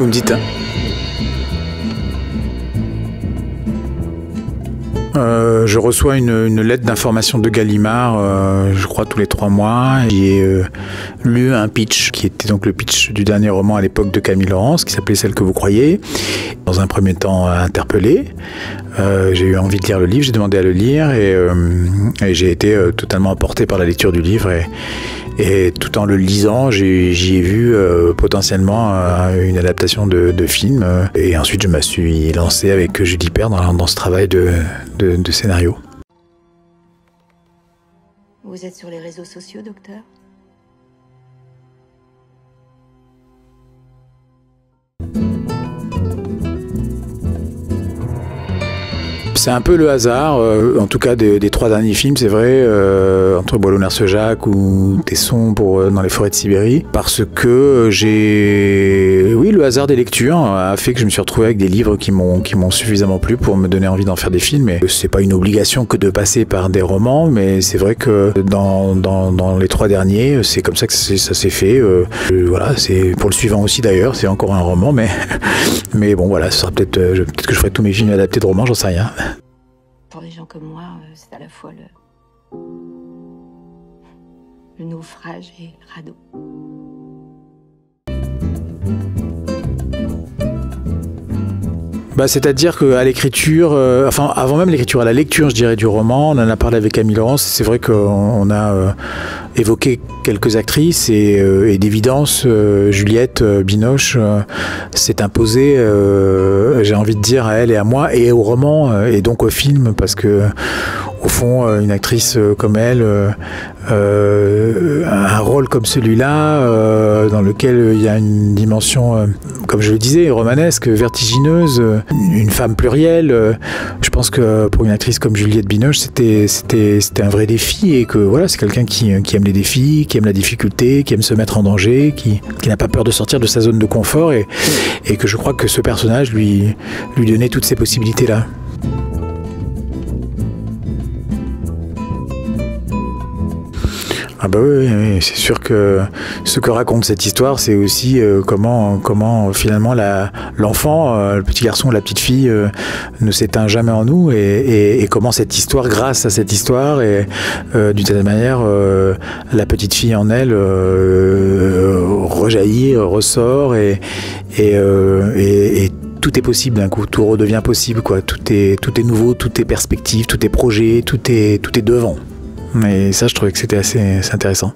Vous me dites, hein. Je reçois une lettre d'information de Gallimard, je crois tous les 3 mois. J'ai lu un pitch, qui était donc le pitch du dernier roman à l'époque de Camille Laurence, qui s'appelait Celle que vous croyez. Dans un premier temps interpellé, j'ai eu envie de lire le livre, j'ai demandé à le lire et j'ai été totalement emporté par la lecture du livre. Et tout en le lisant, j'y ai vu potentiellement une adaptation de film. Et ensuite, je me suis lancé avec Julie Père dans ce travail de scénario. Vous êtes sur les réseaux sociaux, docteur ? C'est un peu le hasard, en tout cas des 3 derniers films, c'est vrai, entre Boileau-Narcejac ou Tesson dans les forêts de Sibérie, parce que oui, le hasard des lectures a fait que je me suis retrouvé avec des livres qui m'ont suffisamment plu pour me donner envie d'en faire des films. Et c'est pas une obligation que de passer par des romans, mais c'est vrai que dans les 3 derniers, c'est comme ça que ça s'est fait. Voilà, c'est pour le suivant aussi d'ailleurs, c'est encore un roman, mais bon voilà, ce sera peut-être que je ferai tous mes films adaptés de romans, j'en sais rien. Pour des gens comme moi, c'est à la fois le naufrage et le radeau. C'est-à-dire qu'à l'écriture, avant même l'écriture, à la lecture, je dirais, du roman, on en a parlé avec Camille Laurence, c'est vrai qu'on a évoqué quelques actrices et d'évidence, Juliette Binoche s'est imposée, j'ai envie de dire, à elle et à moi, et au roman, et donc au film, parce que au fond, une actrice comme elle, un rôle comme celui-là, dans lequel il y a une dimension, comme je le disais, romanesque, vertigineuse, une femme plurielle. Je pense que pour une actrice comme Juliette Binoche, c'était un vrai défi, et que voilà, c'est quelqu'un qui aime les défis, qui aime la difficulté, qui aime se mettre en danger, qui n'a pas peur de sortir de sa zone de confort, et que je crois que ce personnage lui donnait toutes ces possibilités-là. Ah bah oui, c'est sûr que ce que raconte cette histoire, c'est aussi comment finalement l'enfant, le petit garçon, la petite fille ne s'éteint jamais en nous, et comment cette histoire, grâce à cette histoire, et d'une certaine manière, la petite fille en elle rejaillit, ressort, et tout est possible d'un coup, tout redevient possible, quoi. Tout est nouveau, tout est perspective, tout est projet, tout est devant. Et ça, je trouvais que c'était assez intéressant.